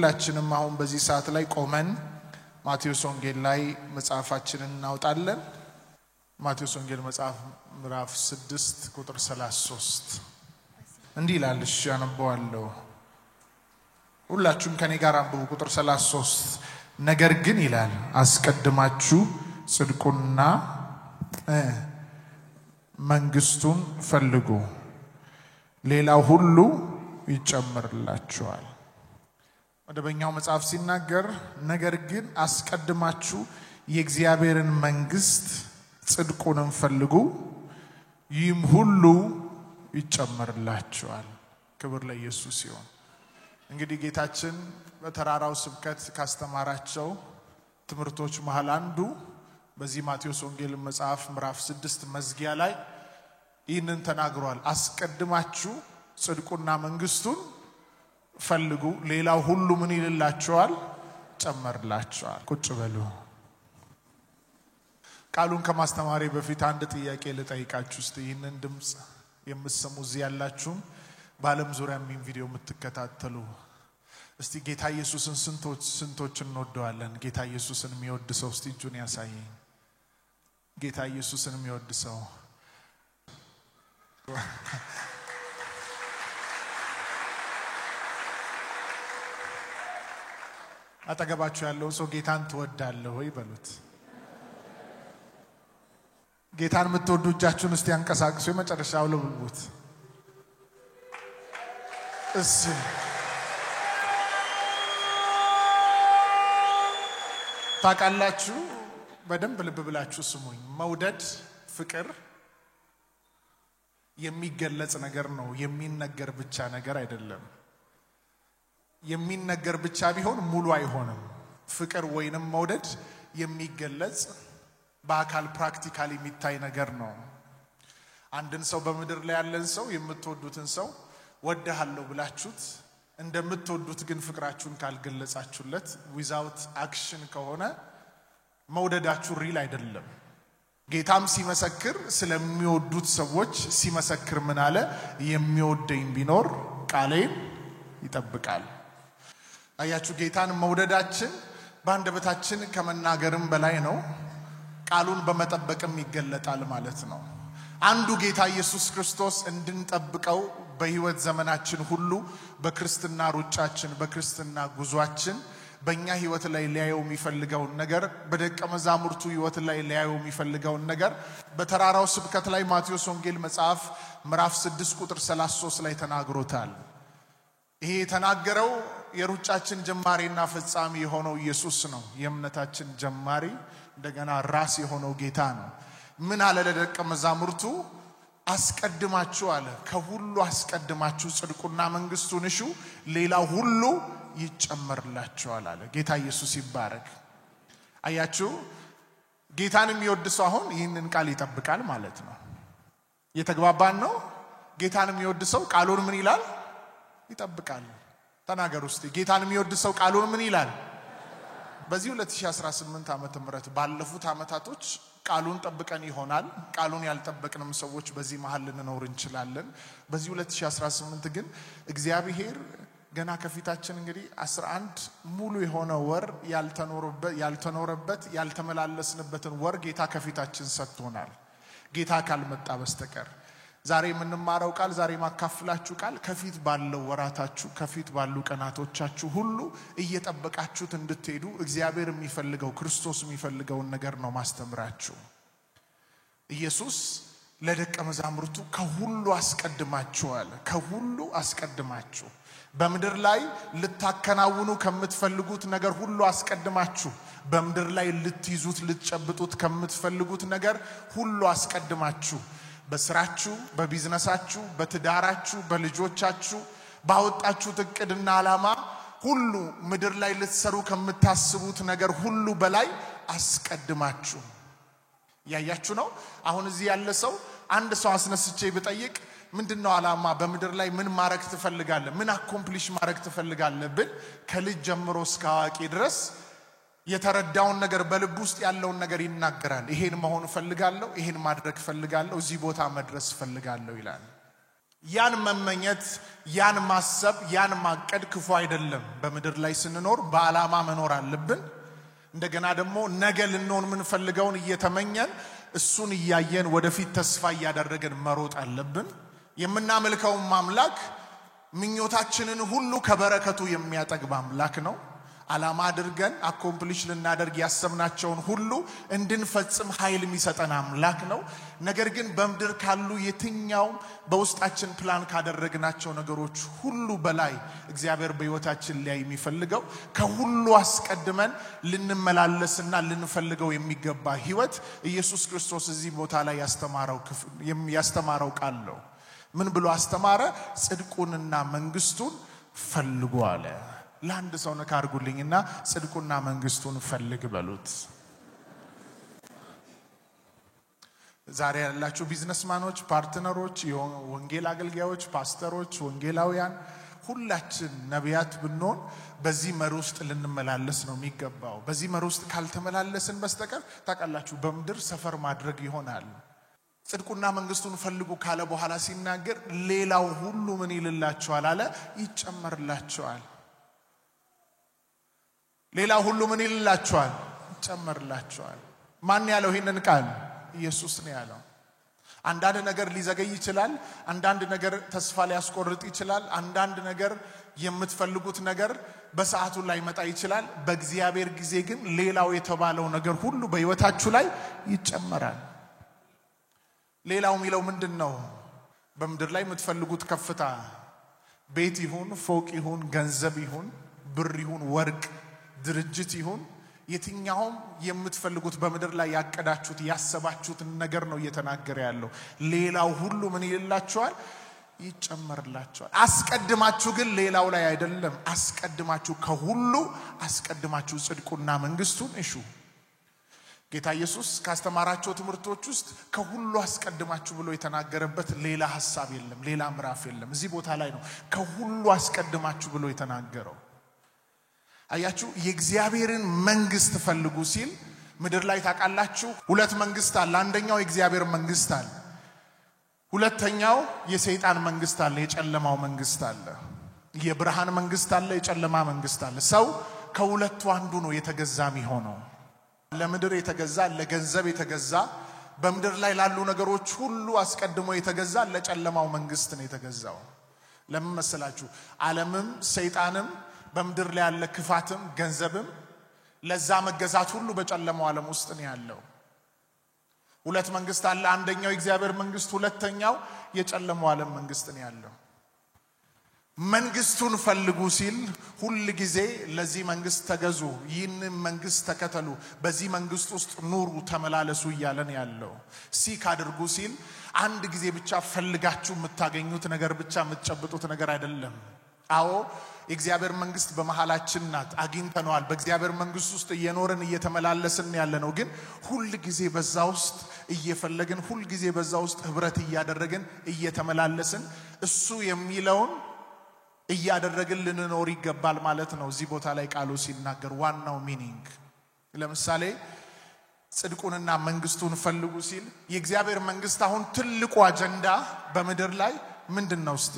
ሁላችንም አሁን በዚህ ሰዓት ላይ ቆመን ማቴዎስ ወንጌል ላይ መጽሐፋችንን እናውጣለን። ማቴዎስ ወንጌል መጽሐፍ ምዕራፍ 6 ቁጥር 33 እንዲህ ይላል። እሺ አነበዋለሁ። ሁላችሁም ከኔ ጋር አንብቡ። ቁጥር 33 ነገር ግን ይላል አስቀድማችሁ ጽድቁንና መንግስቱን ፈልጉ፣ ሌላው ሁሉ ይጨመርላችኋል። መደበኛው መጽሐፍ ሲናገር ነገር ግን አስቀድማችሁ የእግዚአብሔርን መንግስት ጽድቁንም ፈልጉ፣ ይህም ሁሉ ይጨመርላችኋል። ክብር ለኢየሱስ ይሁን። እንግዲህ ጌታችን በተራራው ስብከት ካስተማራቸው ትምህርቶች መሃል አንዱ በዚህ ማቴዎስ ወንጌል መጽሐፍ ምዕራፍ 6 መዝጊያ ላይ ይህንን ተናግሯል። አስቀድማችሁ ጽድቁና መንግስቱን ፈልጉ፣ ሌላው ሁሉ ምን ይልላችኋል? ጨመርላችኋል። ቁጭ በሉ። ቃሉን ከማስተማሪ በፊት አንድ ጥያቄ ልጠይቃችሁ። እስቲ ይህንን ድምጽ የምትሰሙ እዚህ ያላችሁ በዓለም ዙሪያም ይህን ቪዲዮ የምትከታተሉ እስቲ ጌታ ኢየሱስን ስንቶች እንወደዋለን? ጌታ ኢየሱስን የሚወድ ሰው እስቲ እጁን ያሳየኝ። ጌታ ኢየሱስን የሚወድ ሰው አጠገባችሁ ያለው ሰው ጌታን ትወዳለህ ወይ በሉት። ጌታን የምትወዱ እጃችሁን እስቲ አንቀሳቅሱ። የመጨረሻው ልብቡት እሺ። ታውቃላችሁ፣ በደንብ ልብ ብላችሁ ስሙኝ። መውደድ ፍቅር የሚገለጽ ነገር ነው፣ የሚነገር ብቻ ነገር አይደለም። የሚነገር ብቻ ቢሆን ሙሉ አይሆንም። ፍቅር ወይንም መውደድ የሚገለጽ በአካል ፕራክቲካሊ የሚታይ ነገር ነው። አንድን ሰው በምድር ላይ ያለን ሰው የምትወዱትን ሰው ወደሃለሁ ብላችሁት እንደምትወዱት ግን ፍቅራችሁን ካልገለጻችሁለት ዊዛውት አክሽን ከሆነ መውደዳችሁ ሪል አይደለም። ጌታም ሲመሰክር ስለሚወዱት ሰዎች ሲመሰክር ምን አለ? የሚወደኝ ቢኖር ቃሌን ይጠብቃል። አያችሁ፣ ጌታን መውደዳችን በአንደበታችን ከመናገርም በላይ ነው። ቃሉን በመጠበቅም ይገለጣል ማለት ነው። አንዱ ጌታ ኢየሱስ ክርስቶስ እንድንጠብቀው በህይወት ዘመናችን ሁሉ በክርስትና ሩጫችን በክርስትና ጉዟችን በእኛ ህይወት ላይ ሊያየው የሚፈልገውን ነገር በደቀ መዛሙርቱ ህይወት ላይ ሊያየው የሚፈልገውን ነገር በተራራው ስብከት ላይ ማቴዎስ ወንጌል መጽሐፍ ምዕራፍ 6 ቁጥር 33 ላይ ተናግሮታል። ይሄ የተናገረው የሩጫችን ጀማሪና ፈጻሚ የሆነው ኢየሱስ ነው። የእምነታችን ጀማሪ እንደገና ራስ የሆነው ጌታ ነው። ምን አለ ለደቀ መዛሙርቱ? አስቀድማችሁ አለ፣ ከሁሉ አስቀድማችሁ ጽድቁና መንግስቱን እሹ፣ ሌላው ሁሉ ይጨመርላችኋል አለ። ጌታ ኢየሱስ ይባረክ። አያችሁ፣ ጌታን የሚወድ ሰው አሁን ይህንን ቃል ይጠብቃል ማለት ነው። የተግባባን ነው። ጌታን የሚወድ ሰው ቃሉን ምን ይላል? ይጠብቃል። ተናገሩ እስቲ። ጌታን የሚወድ ሰው ቃሉን ምን ይላል? በዚህ 2018 ዓመተ ምህረት ባለፉት አመታቶች ቃሉን ጠብቀን ይሆናል። ቃሉን ያልጠበቅንም ሰዎች በዚህ መሃል ልንኖር እንችላለን። በዚህ 2018 ግን እግዚአብሔር ገና ከፊታችን እንግዲህ 11 ሙሉ የሆነ ወር ያልተኖረበት ያልተመላለስንበትን ወር ጌታ ከፊታችን ሰጥቶናል። ጌታ ካልመጣ በስተቀር ዛሬ የምንማረው ቃል ዛሬ ማካፍላችሁ ቃል ከፊት ባለው ወራታችሁ ከፊት ባሉ ቀናቶቻችሁ ሁሉ እየጠበቃችሁት እንድትሄዱ እግዚአብሔር የሚፈልገው ክርስቶስ የሚፈልገውን ነገር ነው ማስተምራችሁ። ኢየሱስ ለደቀ መዛሙርቱ ከሁሉ አስቀድማችሁ አለ። ከሁሉ አስቀድማችሁ በምድር ላይ ልታከናውኑ ከምትፈልጉት ነገር ሁሉ አስቀድማችሁ በምድር ላይ ልትይዙት ልትጨብጡት ከምትፈልጉት ነገር ሁሉ አስቀድማችሁ በስራችሁ በቢዝነሳችሁ በትዳራችሁ በልጆቻችሁ ባወጣችሁ እቅድና ዓላማ ሁሉ ምድር ላይ ልትሰሩ ከምታስቡት ነገር ሁሉ በላይ አስቀድማችሁ ያያችሁ ነው። አሁን እዚህ ያለ ሰው አንድ ሰው አስነስቼ ብጠይቅ ምንድነው ዓላማ? በምድር ላይ ምን ማድረግ ትፈልጋለህ? ምን አኮምፕሊሽ ማድረግ ትፈልጋለህ ብል ከልጅ ጀምሮ እስከ አዋቂ ድረስ የተረዳውን ነገር በልብ ውስጥ ያለውን ነገር ይናገራል። ይሄን መሆን ፈልጋለሁ፣ ይሄን ማድረግ ፈልጋለሁ፣ እዚህ ቦታ መድረስ ፈልጋለሁ ይላል። ያን መመኘት ያን ማሰብ ያን ማቀድ ክፉ አይደለም በመድር ላይ ስንኖር በአላማ መኖር አለብን እንደገና ደግሞ ነገ ልንሆን ምን ፈልገውን እየተመኘን እሱን ያያየን ወደፊት ተስፋ ያደረገን መሮጥ አለብን የምናመልከው አምላክ ምኞታችንን ሁሉ ከበረከቱ የሚያጠግብ አምላክ ነው አላማ አድርገን አኮምፕሊሽ ልናደርግ ያሰብናቸውን ሁሉ እንድንፈጽም ኃይል የሚሰጠን አምላክ ነው ነገር ግን በመድር ካሉ የትኛው በውስጣችን ፕላን ካደረግናቸው ነገሮች ሁሉ በላይ እግዚአብሔር በህይወታችን ላይ የሚፈልገው ከሁሉ አስቀድመን ልንመላለስና ልንፈልገው የሚገባ ህይወት ኢየሱስ ክርስቶስ እዚህ ቦታ ላይ ያስተማረው ቃል ነው ምን ብሎ አስተማረ ጽድቁንና መንግስቱን ፈልጉ አለ ለአንድ ሰው ነካርጉልኝና ጽድቁና መንግስቱን ፈልግ በሉት ዛሬ ያላችሁ ቢዝነስማኖች ፓርትነሮች ወንጌል አገልጋዮች ፓስተሮች ወንጌላውያን ሁላችን ነቢያት ብንሆን በዚህ መር ውስጥ ልንመላለስ ነው የሚገባው በዚህ መር ውስጥ ካልተመላለስን በስተቀር ታቃላችሁ በመድር ሰፈር ማድረግ ይሆናል ጽድቁና መንግስቱን ፈልጉ ካለ በኋላ ሲናገር ሌላው ሁሉ ምን ይልላችኋል አለ ይጨመርላችኋል ሌላው ሁሉ ምን ይልላችኋል ይጨመርላችኋል ማን ያለው ይሄንን ቃል ኢየሱስ ነው ያለው አንዳንድ ነገር ሊዘገይ ይችላል አንዳንድ ነገር ተስፋ ሊያስቆርጥ ይችላል አንዳንድ ነገር የምትፈልጉት ነገር በሰዓቱ ላይ መጣ ይችላል በእግዚአብሔር ጊዜ ግን ሌላው የተባለው ነገር ሁሉ በህይወታችሁ ላይ ይጨመራል ሌላው ሚለው ምንድነው በመድር ላይ የምትፈልጉት ከፍታ ቤት ይሁን ፎቅ ይሁን ገንዘብ ይሁን ብር ይሁን ወርቅ ድርጅት ይሁን የትኛውም የምትፈልጉት በመድር ላይ ያቀዳችሁት ያሰባችሁት ነገር ነው እየተናገረ ያለው ሌላው ሁሉ ምን ይልላችኋል ይጨመርላችኋል አስቀድማችሁ ግን ሌላው ላይ አይደለም አስቀድማችሁ ከሁሉ አስቀድማችሁ ጽድቁና መንግስቱን እሹ ጌታ ኢየሱስ ካስተማራቸው ትምህርቶች ውስጥ ከሁሉ አስቀድማችሁ ብሎ የተናገረበት ሌላ ሐሳብ የለም ሌላ ምዕራፍ የለም እዚህ ቦታ ላይ ነው ከሁሉ አስቀድማችሁ ብሎ የተናገረው አያችሁ የእግዚአብሔርን መንግስት ፈልጉ ሲል ምድር ላይ ታቃላችሁ ሁለት መንግስት አለ አንደኛው የእግዚአብሔር መንግስት አለ ሁለተኛው የሰይጣን መንግስት አለ የጨለማው መንግስት አለ የብርሃን መንግስት አለ የጨለማ መንግስት አለ ሰው ከሁለቱ አንዱ ነው የተገዛሚ ሆኖ ለምድር የተገዛ ለገንዘብ የተገዛ በምድር ላይ ላሉ ነገሮች ሁሉ አስቀድሞ የተገዛ ለጨለማው መንግስት ነው የተገዛው ለምን መሰላችሁ ዓለምም ሰይጣንም በመድር ላይ ያለ ክፋትም ገንዘብም ለዛ መገዛት ሁሉ በጨለማው ዓለም ውስጥ ነው ያለው ሁለት መንግስት አለ አንደኛው የእግዚአብሔር መንግስት ሁለተኛው የጨለማው ዓለም መንግስት ነው ያለው መንግስቱን ፈልጉ ሲል ሁሉ ጊዜ ለዚህ መንግስት ተገዙ ይህንን መንግስት ተከተሉ በዚህ መንግስት ውስጥ ኑሩ ተመላለሱ ይያለን ያለው ሲክ አድርጉ ሲል አንድ ጊዜ ብቻ ፈልጋችሁ የምታገኙት ነገር ብቻ የምትጨብጡት ነገር አይደለም አዎ የእግዚአብሔር መንግስት በመሐላችን ናት አግኝተናል በእግዚአብሔር መንግስት ውስጥ እየኖርን እየተመላለስን ያለነው ግን ሁሉ ጊዜ በዛ ውስጥ እየፈለግን ሁሉ ጊዜ በዛ ውስጥ ህብረት እያደረግን እየተመላለስን እሱ የሚለውን እያደረግን ልንኖር ይገባል ማለት ነው እዚህ ቦታ ላይ ቃሉ ሲናገር ዋናው ሚኒንግ ለምሳሌ ጽድቁንና መንግስቱን ፈልጉ ሲል የእግዚአብሔር መንግስት አሁን ትልቁ አጀንዳ በመድር ላይ ምንድነው እስቲ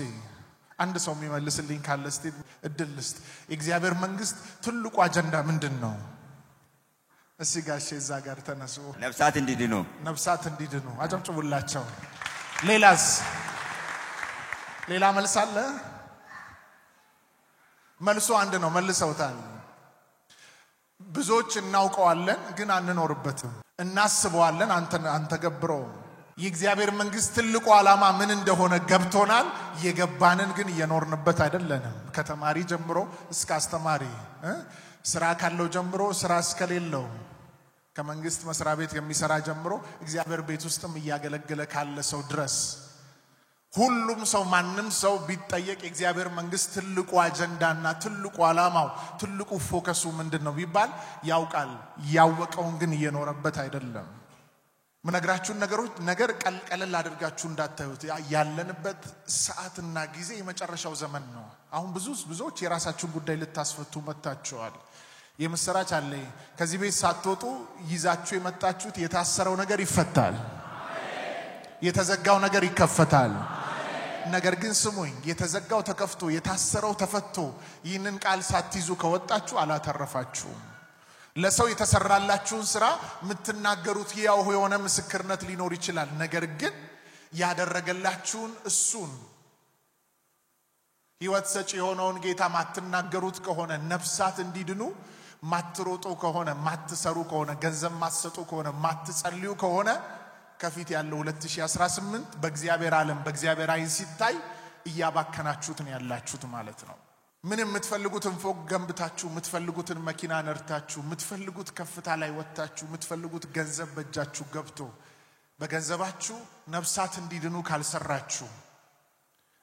አንድ ሰው የሚመልስልኝ ካለ እስቲ እድልስት የእግዚአብሔር መንግስት ትልቁ አጀንዳ ምንድነው እሺ ጋሼ እዛ ጋር ተነሱ ነፍሳት እንዲድኑ አጨብጭቡላቸው ሌላ መልስ አለ መልሶ አንድ ነው መልሰውታል ብዙዎች እናውቀዋለን ግን አንኖርበትም እናስበዋለን አንተገብረው የእግዚአብሔር መንግስት ትልቁ ዓላማ ምን እንደሆነ ገብቶናል የገባንን ግን እየኖርንበት አይደለንም ከተማሪ ጀምሮ እስከ አስተማሪ ስራ ካለው ጀምሮ ስራ እስከሌለው ከመንግስት መስሪያ ቤት የሚሰራ ጀምሮ እግዚአብሔር ቤት ውስጥም እያገለገለ ካለ ሰው ድረስ ሁሉም ሰው ማንንም ሰው ቢጠየቅ የእግዚአብሔር መንግስት ትልቁ አጀንዳና ትልቁ ዓላማው ትልቁ ፎከሱ ምንድነው ቢባል ያውቃል ያወቀውን ግን እየኖረበት አይደለም ምነግራችሁ ነገር ቀለል አድርጋችሁ እንዳታዩት ያለንበት ሰዓትና ጊዜ የመጨረሻው ዘመን ነው አሁን ብዙዎች የራሳችሁን ጉዳይ ልታስፈቱ መጣችኋል የምስራች አለ ከዚህ ቤት ሳትወጡ ይዛችሁ የመጣችሁት የታሰረው ነገር ይፈታል የተዘጋው ነገር ይከፈታል ነገር ግን ስሙኝ የተዘጋው ተከፍቶ የታሰረው ተፈቶ ይህንን ቃል ሳትይዙ ከወጣችሁ አላተረፋችሁም ለሰው የተሰራላችሁን ስራ ምትናገሩት ያው የሆነ ምስክርነት ሊኖር ይችላል ነገር ግን ያደረገላችሁን እሱን ሕይወት ሰጪ የሆነውን ጌታ ማትናገሩት ከሆነ ነፍሳት እንዲድኑ ማትሮጡ ከሆነ ማትሰሩ ከሆነ ገንዘብ ማትሰጡ ከሆነ ማትጸልዩ ከሆነ ከፊት ያለው 2018 በእግዚአብሔር ዓለም በእግዚአብሔር አይን ሲታይ እያባከናችሁት ነው ያላችሁት ማለት ነው ምንም የምትፈልጉትን ፎቅ ገንብታችሁ የምትፈልጉትን መኪና ነርታችሁ የምትፈልጉት ከፍታ ላይ ወጣችሁ የምትፈልጉት ገንዘብ በእጃችሁ ገብቶ በገንዘባችሁ ነፍሳት እንዲድኑ ካልሰራችሁ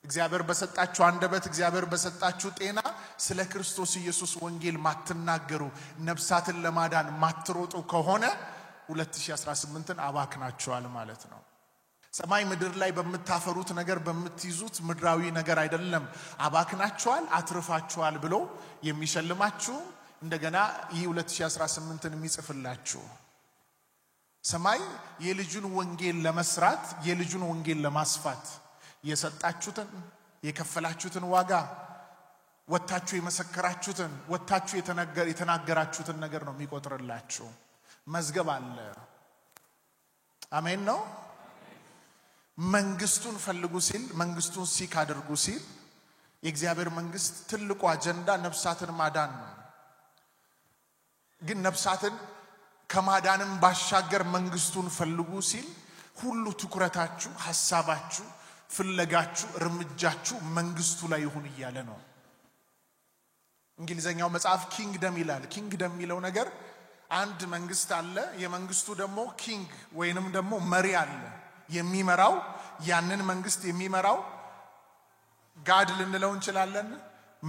እግዚአብሔር በሰጣችሁ አንደበት እግዚአብሔር በሰጣችሁ ጤና ስለ ክርስቶስ ኢየሱስ ወንጌል ማትናገሩ ነፍሳትን ለማዳን ማትሮጡ ከሆነ 2018ን አባክናችኋል ማለት ነው ሰማይ ምድር ላይ በመታፈሩት ነገር በመትይዙት ምድራዊ ነገር አይደለም አባክናችኋል አትርፋችኋል ብሎ የሚሸልማችሁ እንደገና ይህ 2018ን የሚጽፍላችሁ ሰማይ የልጁን ወንጌል ለመስራት የልጁን ወንጌል ለማስፋት የሰጣችሁትን የከፈላችሁትን ዋጋ ወጣችሁ የመሰከራችሁትን ወጣችሁ የተናገራችሁትን ነገር ነው የሚቆጥርላችሁ መዝገብ አለ አሜን ነው መንግስቱን ፈልጉ ሲል መንግስቱን ሲክ አድርጉ ሲል የእግዚአብሔር መንግስት ትልቁ አጀንዳ ነፍሳትን ማዳን ነው ግን ነፍሳትን ከማዳንም ባሻገር መንግስቱን ፈልጉ ሲል ሁሉ ትኩረታችሁ ሐሳባችሁ ፍለጋችሁ እርምጃችሁ መንግስቱ ላይ ይሁን ይያለ ነው እንግሊዘኛው መጽሐፍ ኪንግደም ይላል ኪንግደም የሚለው ነገር አንድ መንግስት አለ የመንግስቱ ደግሞ ኪንግ ወይንም ደግሞ መሪ አለ የሚመራው ያንን መንግስት የሚመራው ጋድ ልንለው እንችላለን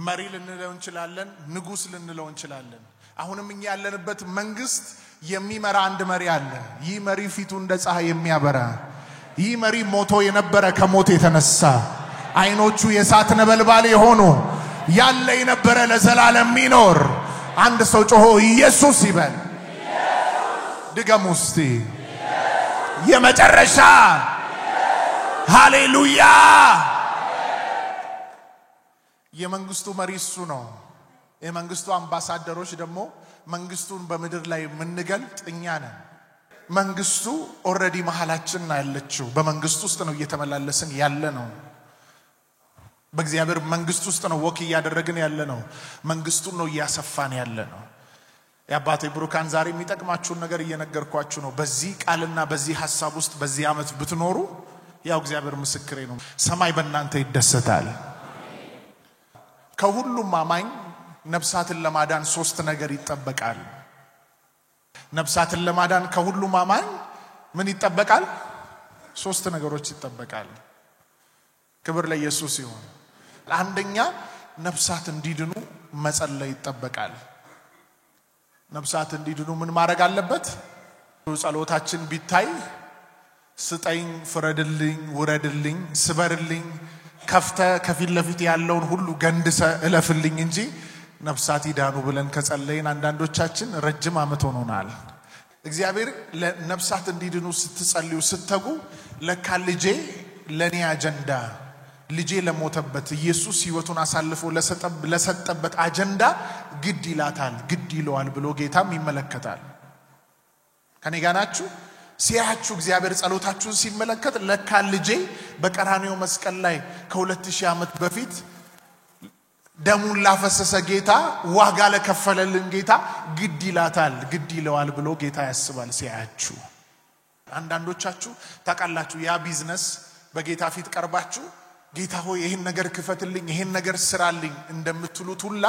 መሪ ልንለው እንችላለን ንጉስ ልንለው እንችላለን አሁንም እኛ ያለንበት መንግስት የሚመራ አንድ መሪ አለ ይህ መሪ ፊቱ እንደ ፀሐይ የሚያበራ ይህ መሪ ሞቶ የነበረ ከሞት የተነሳ አይኖቹ የሳት ነበልባል የሆኑ ያለ የነበረ ለዘላለም ሚኖር አንድ ሰው ጮሆ ኢየሱስ ይበል ድገሙስቲ የመጨረሻ ሃሌሉያ የመንግስቱ መሪ እሱ ነው የመንግስቱ አምባሳደሮች ደግሞ መንግስቱን በመድር ላይ ምንገልጥ እኛ ነን መንግስቱ ኦሬዲ መሐላችን ያለችው በመንግስቱ ውስጥ ነው እየተመላለስን ያለ ነው በእግዚአብሔር መንግስት ውስጥ ነው ወክ ያደረግን ያለ ነው መንግስቱን ነው ያሰፋን ያለ ነው ያባቴ ብሩካን ዛሬ የሚጠቅማችሁ ነገር እየነገርኳችሁ ነው በዚህ ቃልና በዚህ ሐሳብ ውስጥ በዚህ አመት ብትኖሩ ያው እግዚአብሔር ምስክሬ ነው ሰማይ በእናንተ ይደሰታል ከሁሉም አማኝ ነፍሳትን ለማዳን 3 ነገር ይጠበቃል ነፍሳትን ለማዳን ከሁሉም አማኝ ምን ይጠበቃል 3 ነገሮች ይጠበቃል ክብር ለኢየሱስ ይሁን አንደኛ ነፍሳት እንዲድኑ መጸለይ ይጠበቃል ነፍሳት እንዲድኑ ምን ማድረግ አለበት ጸሎታችን ቢታይ ስጠኝ ፍረድልኝ ውረድልኝ ስበርልኝ ከፍተ ከፊት ለፊት ያለውን ሁሉ ገንድሰ እለፍልኝ እንጂ ነፍሳት ይዳኑ ብለን ከጸለይን አንዳንዶቻችን ረጅም አመት ሆኖናል እግዚአብሔር ለነፍሳት እንዲድኑ ስትጸልዩ ስትተጉ ለካ ልጄ ለኔ አጀንዳ ልጄ ለሞተበት ኢየሱስ ሕይወቱን አሳልፎ ለሰጠበት አጀንዳ ግድ ይላታል ግድ ይለዋል ብሎ ጌታም ይመለከታል ከኔ ጋር ናችሁ ሲያችሁ እግዚአብሔር ጸሎታችሁን ሲመለከት ለካ ልጄ በቀራንዮ መስቀል ላይ ከ2000 አመት በፊት ደሙን ላፈሰሰ ጌታ ዋጋ ለከፈለልን ጌታ ግድ ይላታል ግድ ይለዋል ብሎ ጌታ ያስባል ሲያችሁ አንዳንዶቻችሁ ታቃላችሁ ያ ቢዝነስ በጌታ ፊት ቀርባችሁ ጌታ ሆይ ይሄን ነገር ክፈትልኝ ይሄን ነገር ስራልኝ እንደምትሉት ሁላ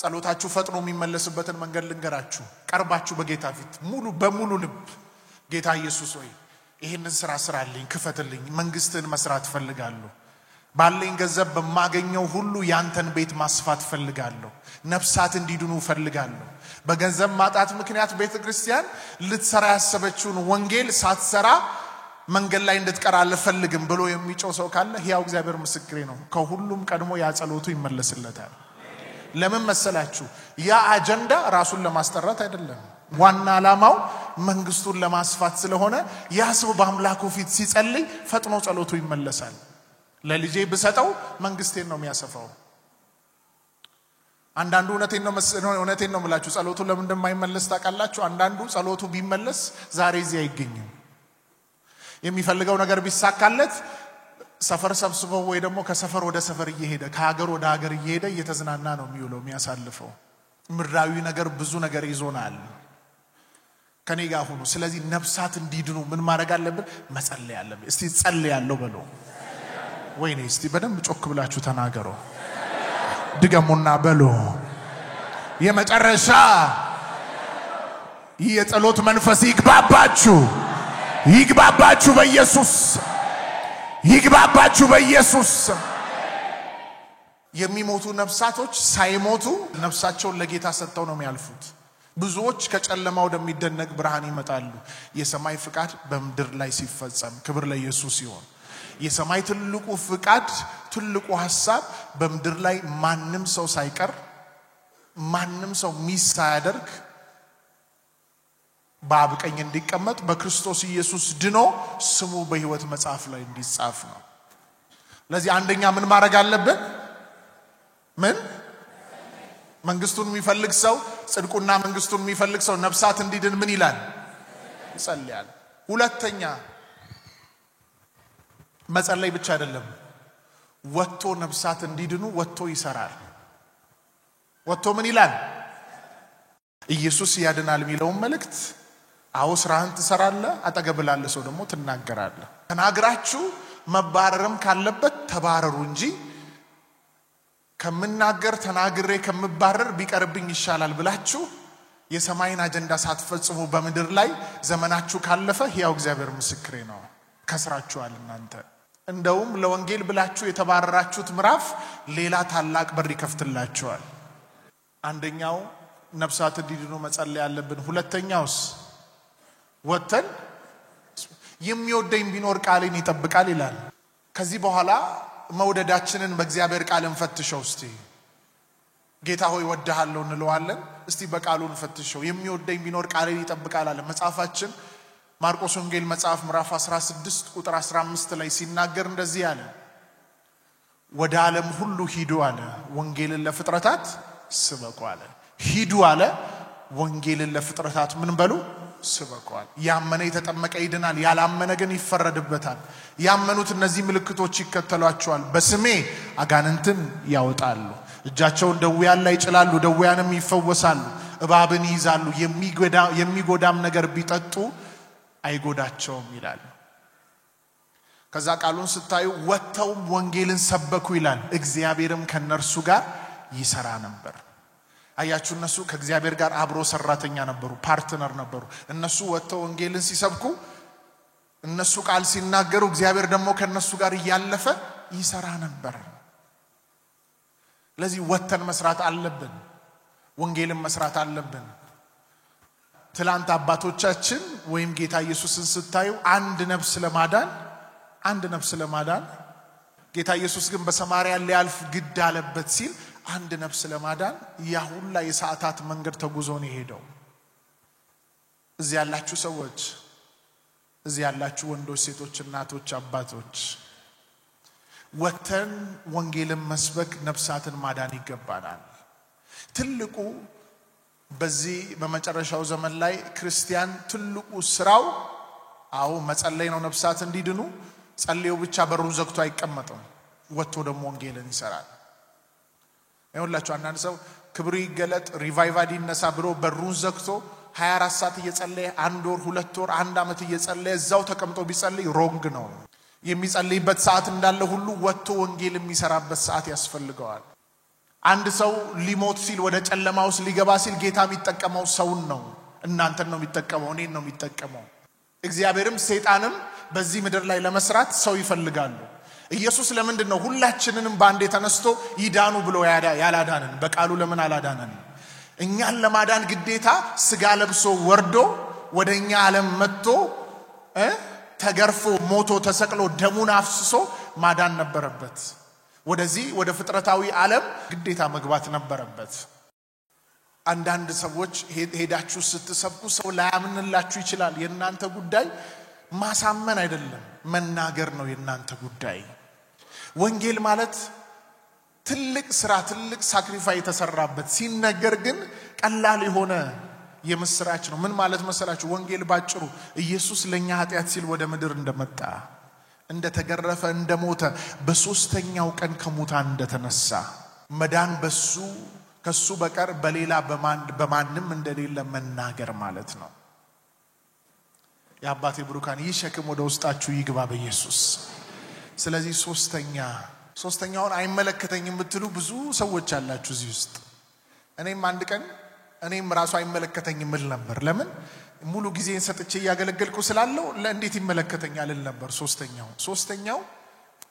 ጸሎታችሁ ፈጥኖ የሚመለስበትን መንገድ ልንገራችሁ ቀርባችሁ በጌታ ፊት በሙሉ ልብ ጌታ ኢየሱስ ሆይ ይሄን ስራ ስራልኝ ክፈትልኝ መንግስትን መስራት ፈልጋለሁ ባለኝ ገንዘብ በማገኘው ሁሉ ያንተን ቤት ማስፋት ፈልጋለሁ ነፍሳት እንዲድኑ ፈልጋለሁ በገንዘብ ማጣት ምክንያት ቤተክርስቲያን ልትሰራ ያሰበችውን ወንጌል ሳትሰራ መንገድ ላይ እንድትቀር አልፈልግም ብሎ የሚጮህ ሰው ካለ ያው እግዚአብሔር ምስክሬ ነው ከሁሉም ቀድሞ ያ ጸሎቱ ይመለስለታል ለምን መሰላችሁ ያ አጀንዳ ራሱን ለማስጠራት አይደለም ዋና ዓላማው መንግስቱን ለማስፋት ስለሆነ ያ ሰው በአምላኩ ፊት ሲጸልይ ፈጥኖ ጸሎቱ ይመለሳል ለልጄ ብሰጠው መንግስቴን ነው የሚያሰፋው። አንዳንዱ እውነቴን ነው የምላችሁ ጸሎቱ ለምን እንደማይመለስ ታውቃላችሁ? አንዳንዱ ጸሎቱ ቢመለስ ዛሬ እዚህ አይገኝም። የሚፈልገው ነገር ቢሳካለት ሰፈር ሰብስበው ወይ ደግሞ ከሰፈር ወደ ሰፈር እየሄደ ከሀገር ወደ ሀገር እየሄደ እየተዝናና ነው የሚውለው የሚያሳልፈው። ምድራዊ ነገር ብዙ ነገር ይዞናል። ከኔ ጋር ሁኑ። ስለዚህ ነፍሳት እንዲድኑ ምን ማድረግ አለብን? መጸለይ አለብን። እስቲ ጸልያለሁ በሉ። ወይኔ እስቲ በደንብ ጮክ ብላችሁ ተናገሩ። ድገሙና በሉ። የመጨረሻ የጸሎት መንፈስ ይግባባችሁ በኢየሱስ ይግባባችሁ በኢየሱስ። የሚሞቱ ነፍሳቶች ሳይሞቱ ነፍሳቸውን ለጌታ ሰጥተው ነው የሚያልፉት። ብዙዎች ከጨለማ ወደሚደነቅ ብርሃን ይመጣሉ። የሰማይ ፍቃድ በምድር ላይ ሲፈጸም ክብር ለኢየሱስ ይሁን። የሰማይ ትልቁ ፍቃድ ትልቁ ሐሳብ በምድር ላይ ማንም ሰው ሳይቀር ማንም ሰው ሚስ ሳያደርግ በአብ ቀኝ እንዲቀመጥ በክርስቶስ ኢየሱስ ድኖ ስሙ በሕይወት መጽሐፍ ላይ እንዲጻፍ ነው። ለዚህ አንደኛ ምን ማድረግ አለብን? መንግስቱን የሚፈልግ ሰው ጽድቁና መንግስቱን የሚፈልግ ሰው ነፍሳት እንዲድን ምን ይላል? ይጸልያል። ሁለተኛ መጸለይ ብቻ አይደለም፣ ወጥቶ ነፍሳት እንዲድኑ ወጥቶ ይሰራል። ወጥቶ ምን ይላል? ኢየሱስ ያድናል የሚለውን መልእክት አዎ ስራህን ትሰራለህ፣ አጠገብ ላለ ሰው ደግሞ ትናገራለህ። ተናግራችሁ መባረርም ካለበት ተባረሩ እንጂ ከምናገር ተናግሬ ከምባረር ቢቀርብኝ ይሻላል ብላችሁ የሰማይን አጀንዳ ሳትፈጽሙ በምድር ላይ ዘመናችሁ ካለፈ ሕያው እግዚአብሔር ምስክሬ ነው ከስራችኋል። እናንተ እንደውም ለወንጌል ብላችሁ የተባረራችሁት ምዕራፍ ሌላ ታላቅ በር ይከፍትላችኋል። አንደኛው ነፍሳት እንዲድኑ መጸለይ ያለብን። ሁለተኛውስ ወተን የሚወደኝ ቢኖር ቃሌን ይጠብቃል ይላል። ከዚህ በኋላ መውደዳችንን በእግዚአብሔር ቃል እንፈትሸው። እስቲ ጌታ ሆይ ወድሃለሁ እንለዋለን። እስቲ በቃሉ እንፈትሸው። የሚወደኝ ቢኖር ቃሌን ይጠብቃል አለ መጽሐፋችን። ማርቆስ ወንጌል መጽሐፍ ምዕራፍ 16 ቁጥር 15 ላይ ሲናገር እንደዚህ አለ፣ ወደ ዓለም ሁሉ ሂዱ አለ፣ ወንጌልን ለፍጥረታት ስበኩ አለ። ሂዱ አለ፣ ወንጌልን ለፍጥረታት ምን በሉ? ስበኩ አለ። ያመነ የተጠመቀ ይድናል፣ ያላመነ ግን ይፈረድበታል። ያመኑት እነዚህ ምልክቶች ይከተሏቸዋል፣ በስሜ አጋንንትን ያወጣሉ፣ እጃቸውን ደዌያን ላይ ይጭላሉ፣ ደዌያንም ይፈወሳሉ፣ እባብን ይይዛሉ፣ የሚጎዳም ነገር ቢጠጡ አይጎዳቸውም ይላል። ከዛ ቃሉን ስታዩ ወጥተውም ወንጌልን ሰበኩ ይላል፣ እግዚአብሔርም ከነርሱ ጋር ይሰራ ነበር። አያችሁ፣ እነሱ ከእግዚአብሔር ጋር አብሮ ሰራተኛ ነበሩ፣ ፓርትነር ነበሩ። እነሱ ወጥተው ወንጌልን ሲሰብኩ፣ እነሱ ቃል ሲናገሩ፣ እግዚአብሔር ደግሞ ከነሱ ጋር እያለፈ ይሰራ ነበር። ለዚህ ወጥተን መስራት አለብን፣ ወንጌልን መስራት አለብን። ትላንት አባቶቻችን ወይም ጌታ ኢየሱስን ስታዩ አንድ ነፍስ ለማዳን ጌታ ኢየሱስ ግን በሰማርያ ሊያልፍ ግድ አለበት ሲል አንድ ነፍስ ለማዳን ያ ሁላ የሰዓታት መንገድ ተጉዞ ነው የሄደው። እዚህ ያላችሁ ሰዎች፣ እዚህ ያላችሁ ወንዶች፣ ሴቶች፣ እናቶች፣ አባቶች ወተን ወንጌልን መስበክ ነፍሳትን ማዳን ይገባናል። ትልቁ በዚህ በመጨረሻው ዘመን ላይ ክርስቲያን ትልቁ ስራው አዎ መጸለይ ነው። ነፍሳት እንዲድኑ ጸልዮ ብቻ በሩን ዘግቶ አይቀመጥም፣ ወጥቶ ደግሞ ወንጌልን ይሰራል። ይኸውላችሁ አንዳንድ ሰው ክብሩ ይገለጥ ሪቫይቫል ይነሳ ብሎ በሩን ዘግቶ 24 ሰዓት እየጸለየ 1 ወር 2 ወር 1 ዓመት እየጸለየ እዛው ተቀምጦ ቢጸልይ ሮንግ ነው። የሚጸልይበት ሰዓት እንዳለ ሁሉ ወጥቶ ወንጌል የሚሰራበት ሰዓት ያስፈልገዋል። አንድ ሰው ሊሞት ሲል ወደ ጨለማ ውስጥ ሊገባ ሲል ጌታ የሚጠቀመው ሰውን ነው፣ እናንተን ነው የሚጠቀመው፣ እኔን ነው የሚጠቀመው። እግዚአብሔርም ሰይጣንም በዚህ ምድር ላይ ለመስራት ሰው ይፈልጋሉ። ኢየሱስ ለምንድን ነው ሁላችንንም ባንዴ ተነስቶ ይዳኑ ብሎ ያላዳነን? በቃሉ ለምን አላዳነን? እኛን ለማዳን ግዴታ ስጋ ለብሶ ወርዶ ወደኛ ዓለም መጥቶ ተገርፎ ሞቶ ተሰቅሎ ደሙን አፍስሶ ማዳን ነበረበት። ወደዚህ ወደ ፍጥረታዊ ዓለም ግዴታ መግባት ነበረበት። አንዳንድ ሰዎች ሄዳችሁ ስትሰብኩ ሰው ላያምንላችሁ ይችላል። የእናንተ ጉዳይ ማሳመን አይደለም፣ መናገር ነው የእናንተ ጉዳይ። ወንጌል ማለት ትልቅ ስራ ትልቅ ሳክሪፋይ የተሰራበት ሲነገር ግን ቀላል የሆነ የምስራች ነው። ምን ማለት መሰላችሁ? ወንጌል ባጭሩ ኢየሱስ ለኛ ኃጢአት ሲል ወደ ምድር እንደመጣ እንደተገረፈ እንደሞተ በሶስተኛው ቀን ከሙታን እንደተነሳ መዳን በሱ ከሱ በቀር በሌላ በማንም እንደሌለ መናገር ማለት ነው። የአባቴ ብሩካን ይሸክም ወደ ውስጣችሁ ይግባ በኢየሱስ። ስለዚህ ሶስተኛውን አይመለከተኝም የምትሉ ብዙ ሰዎች አላችሁ እዚህ ውስጥ። እኔም ራሱ አይመለከተኝም እል ነበር። ለምን ሙሉ ጊዜን ሰጥቼ ያገለገልኩ ስላለው ለእንዴት ይመለከተኛል እል ነበር። ሶስተኛው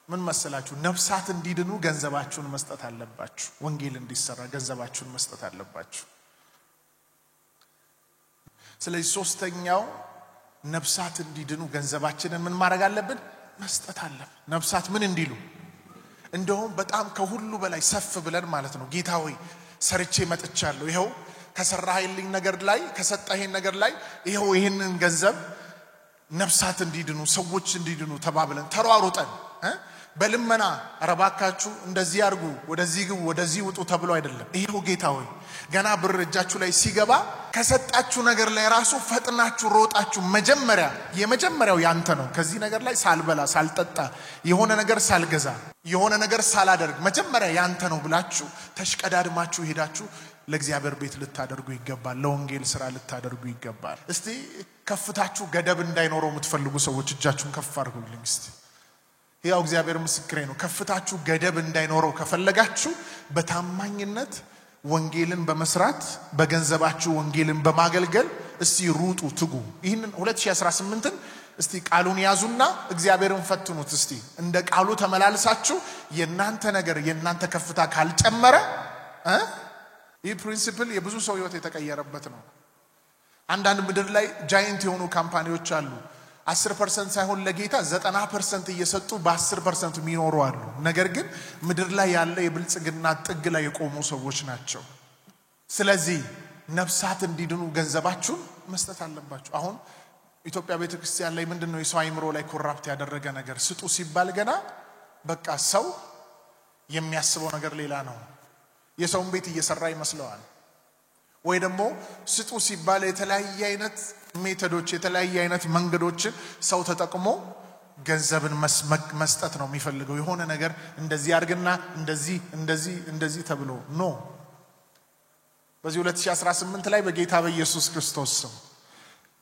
ምን መሰላችሁ? ነፍሳት እንዲድኑ ገንዘባችሁን መስጠት አለባችሁ። ወንጌል እንዲሰራ ገንዘባችሁን መስጠት አለባችሁ። ስለዚህ ሶስተኛው ነፍሳት እንዲድኑ ገንዘባችንን ምን ማድረግ አለብን? መስጠት አለብን። ነፍሳት ምን እንዲሉ እንደውም በጣም ከሁሉ በላይ ሰፍ ብለን ማለት ነው። ጌታ ሆይ ሰርቼ መጥቻለሁ፣ ይሄው ከሰራህልኝ ነገር ላይ ከሰጠኸኝ ነገር ላይ ይሄው ይሄንን ገንዘብ ነፍሳት እንዲድኑ ሰዎች እንዲድኑ ተባብለን ተሯሩጠን በልመና አረባካችሁ እንደዚህ ያርጉ ወደዚህ ግቡ ወደዚህ ውጡ ተብሎ አይደለም። ይሄው ጌታ ሆይ ገና ብር እጃችሁ ላይ ሲገባ ከሰጣችሁ ነገር ላይ ራሱ ፈጥናችሁ ሮጣችሁ የመጀመሪያው ያንተ ነው። ከዚህ ነገር ላይ ሳልበላ ሳልጠጣ የሆነ ነገር ሳልገዛ የሆነ ነገር ሳላደርግ መጀመሪያ ያንተ ነው ብላችሁ ተሽቀዳድማችሁ ሄዳችሁ ለእግዚአብሔር ቤት ልታደርጉ ይገባል። ለወንጌል ስራ ልታደርጉ ይገባል። እስቲ ከፍታችሁ ገደብ እንዳይኖረው የምትፈልጉ ሰዎች እጃችሁን ከፍ አድርጉልኝ እስቲ። ያው እግዚአብሔር ምስክሬ ነው። ከፍታችሁ ገደብ እንዳይኖረው ከፈለጋችሁ በታማኝነት ወንጌልን በመስራት በገንዘባችሁ ወንጌልን በማገልገል እስቲ ሩጡ ትጉ። ይሄንን 2018ን እስቲ ቃሉን ያዙና እግዚአብሔርን ፈትኑት እስቲ። እንደ ቃሉ ተመላልሳችሁ የናንተ ነገር የናንተ ከፍታ ካልጨመረ ይህ ፕሪንሲፕል የብዙ ሰው ህይወት የተቀየረበት ነው። አንዳንድ ምድር ላይ ጃይንት የሆኑ ካምፓኒዎች አሉ። 10% ሳይሆን ለጌታ 90% እየሰጡ በ10% የሚኖሩ አሉ። ነገር ግን ምድር ላይ ያለ የብልጽግና ጥግ ላይ የቆሙ ሰዎች ናቸው። ስለዚህ ነፍሳት እንዲድኑ ገንዘባችሁን መስጠት አለባችሁ። አሁን ኢትዮጵያ ቤተክርስቲያን ላይ ምንድነው የሰው አይምሮ ላይ ኮራፕት ያደረገ ነገር? ስጡ ሲባል ገና በቃ ሰው የሚያስበው ነገር ሌላ ነው። የሰውን ቤት እየሰራ ይመስለዋል። ወይ ደግሞ ስጡ ሲባል የተለያየ አይነት ሜቶዶች የተለያየ አይነት መንገዶችን ሰው ተጠቅሞ ገንዘብን መስጠት ነው የሚፈልገው። የሆነ ነገር እንደዚህ አድርግና እንደዚህ ተብሎ ኖ። በዚህ 2018 ላይ በጌታ በኢየሱስ ክርስቶስ ስም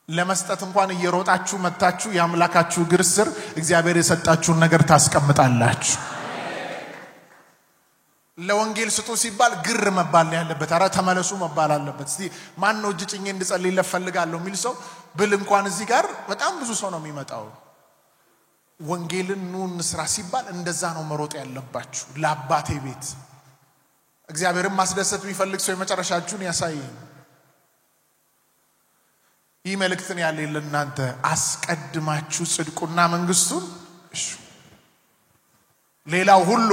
ለመስጠት እንኳን እየሮጣችሁ መጣችሁ ያምላካችሁ እግር ስር እግዚአብሔር የሰጣችሁን ነገር ታስቀምጣላችሁ። ለወንጌል ስጡ ሲባል ግር መባል ያለበት አረ ተመለሱ መባል አለበት። እስቲ ማን ነው እጅ ጭኜ እንድጸልይለት ፈልጋለሁ የሚል ሰው ብል እንኳን እዚህ ጋር በጣም ብዙ ሰው ነው የሚመጣው። ወንጌልን ኑ እንስራ ሲባል እንደዛ ነው መሮጥ ያለባችሁ። ለአባቴ ቤት እግዚአብሔርን ማስደሰት የሚፈልግ ሰው የመጨረሻችሁን ያሳየኝ። ይህ መልእክትን ያለኝ ለእናንተ አስቀድማችሁ ጽድቁና መንግስቱን እሺ ሌላው ሁሉ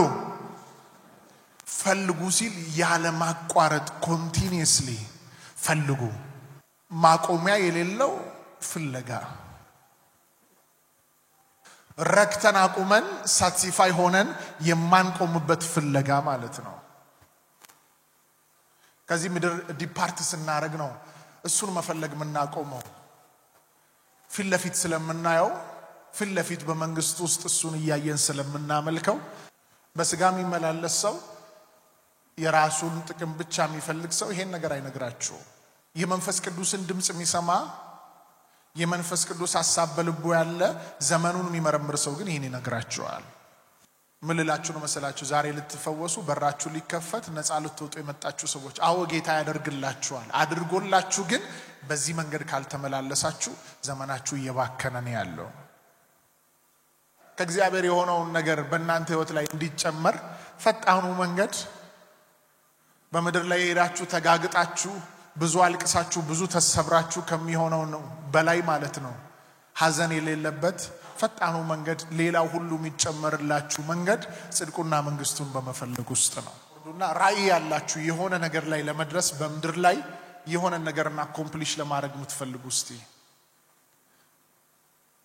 ፈልጉ ሲል ያለ ማቋረጥ ኮንቲኒየስሊ ፈልጉ። ማቆሚያ የሌለው ፍለጋ። ረክተን አቁመን ሳቲስፋይ ሆነን የማንቆምበት ፍለጋ ማለት ነው። ከዚህ ምድር ዲፓርት ስናረግ ነው እሱን መፈለግ የምናቆመው። ፊት ለፊት ስለምናየው ፊት ለፊት በመንግስቱ ውስጥ እሱን እያየን ስለምናመልከው በስጋ የሚመላለስ ሰው የራሱን ጥቅም ብቻ የሚፈልግ ሰው ይሄን ነገር አይነግራችሁ። የመንፈስ ቅዱስን ድምጽ የሚሰማ የመንፈስ ቅዱስ ሐሳብ በልቡ ያለ ዘመኑን የሚመረምር ሰው ግን ይሄን ይነግራችኋል። ምን ልላችሁ ነው መሰላችሁ? ዛሬ ልትፈወሱ በራችሁ ሊከፈት ነፃ ልትወጡ የመጣችሁ ሰዎች አዎ ጌታ ያደርግላችኋል። አድርጎላችሁ ግን በዚህ መንገድ ካልተመላለሳችሁ ዘመናችሁ እየባከነ ነው ያለው። ከእግዚአብሔር የሆነውን ነገር በእናንተ ህይወት ላይ እንዲጨመር ፈጣኑ መንገድ በመድር ላይ ሄዳችሁ ተጋግጣችሁ ብዙ አልቅሳችሁ ብዙ ተሰብራችሁ ከሚሆነው ነው በላይ ማለት ነው ሐዘን የሌለበት ፈጣኑ መንገድ ሌላው ሁሉ የሚጨመርላችሁ መንገድ ጽድቁና መንግስቱን በመፈለግ ውስጥ ነው። እና ራእይ ያላችሁ የሆነ ነገር ላይ ለመድረስ በመድር ላይ የሆነ ነገርና ኮምፕሊሽ ለማድረግ የምትፈልጉ እስቲ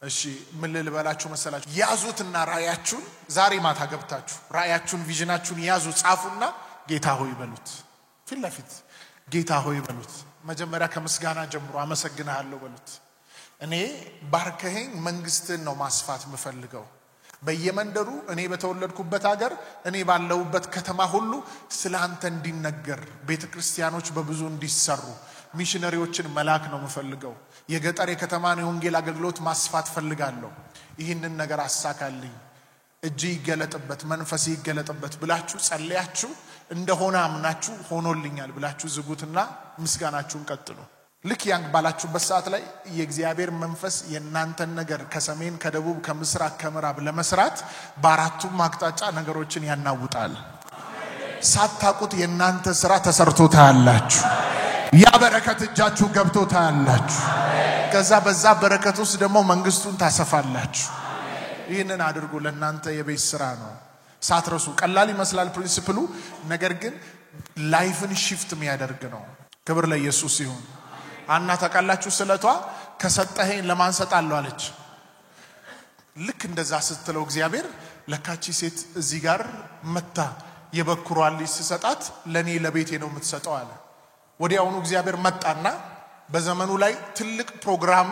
እሺ ምን ልበላችሁ መሰላችሁ ያዙትና ራያችሁን ዛሬ ማታ ገብታችሁ ራያችሁን ቪዥናችሁን ያዙ ጻፉና ጌታ ሆይ በሉት ፊት ለፊት ጌታ ሆይ በሉት መጀመሪያ ከምስጋና ጀምሮ አመሰግናለሁ በሉት እኔ ባርከኸኝ መንግስትን ነው ማስፋት ምፈልገው በየመንደሩ እኔ በተወለድኩበት ሀገር እኔ ባለውበት ከተማ ሁሉ ስላንተ እንዲነገር ቤተክርስቲያኖች በብዙ እንዲሰሩ ሚሽነሪዎችን መላክ ነው ምፈልገው የገጠር የከተማን የወንጌል አገልግሎት ማስፋት ፈልጋለሁ ይህንን ነገር አሳካልኝ እጅ ይገለጥበት መንፈስ ይገለጥበት ብላችሁ ጸልያችሁ እንደሆነ አምናችሁ ሆኖልኛል ብላችሁ ዝጉትና ምስጋናችሁን ቀጥሉ ልክ ያን ባላችሁበት ሰዓት ላይ የእግዚአብሔር መንፈስ የናንተን ነገር ከሰሜን ከደቡብ ከምስራቅ ከምዕራብ ለመስራት በአራቱም አቅጣጫ ነገሮችን ያናውጣል ሳታቁት የናንተ ስራ ተሰርቶ ታያላችሁ ያ በረከት እጃችሁ ገብቶ ታያላችሁ ከዛ በዛ በረከት ውስጥ ደግሞ መንግስቱን ታሰፋላችሁ ይሄንን አድርጉ ለናንተ የቤት ስራ ነው ሳትረሱ ቀላል ይመስላል ፕሪንሲፕሉ ነገር ግን ላይፍን ሺፍት የሚያደርግ ነው ክብር ለኢየሱስ ይሁን አና ተቃላችሁ ስለቷ ከሰጠኸኝ ለማን ሰጣለሁ አለች ልክ እንደዛ ስትለው እግዚአብሔር ለካቺ ሴት እዚህ ጋር መታ የበኩሯል ሲሰጣት ለኔ ለቤቴ ነው የምትሰጠው አለ ወዲያውኑ እግዚአብሔር መጣና በዘመኑ ላይ ትልቅ ፕሮግራም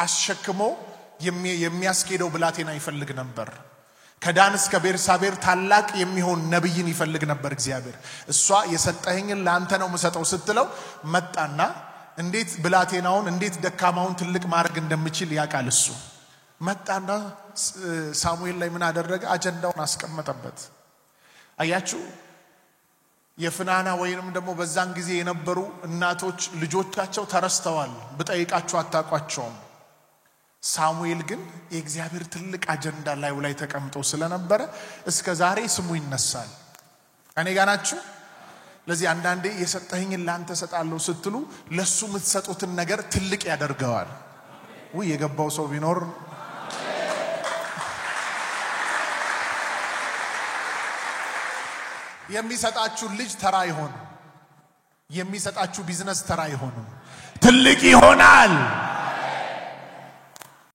አሽከሞ የሚያስኬደው ብላቴና ይፈልግ ነበር ከዳን እስከ ቤርሳቤር ታላቅ የሚሆን ነብይን ይፈልግ ነበር እግዚአብሔር እሷ የሰጠኸኝን ላንተ ነው የምሰጠው ስትለው መጣና እንዴት ብላቴናውን እንዴት ደካማውን ትልቅ ማድረግ እንደምችል ያቃል እሱ መጣና ሳሙኤል ላይ ምን አደረገ አጀንዳውን አስቀመጠበት አያችሁ የፍናና ወይንም ደግሞ በዛን ጊዜ የነበሩ እናቶች ልጆቻቸው ተረስተዋል በጠይቃቸው አጣቋቸውም ሳሙኤል ግን የእግዚአብሔር ትልቅ አጀንዳ ላይ ተቀምጦ ስለነበረ እስከ ዛሬ ስሙ ይነሳል እኔ ጋናችሁ ለዚህ አንዳንዴ የሰጠኸኝን ላንተ ሰጣለሁ ስትሉ ለሱ የምትሰጡትን ነገር ትልቅ ያደርገዋል ወይ የገባው ሰው ቢኖር የሚሰጣችሁ ልጅ ተራ ይሆን የሚሰጣችሁ ቢዝነስ ተራ ይሆን ትልቅ ይሆናል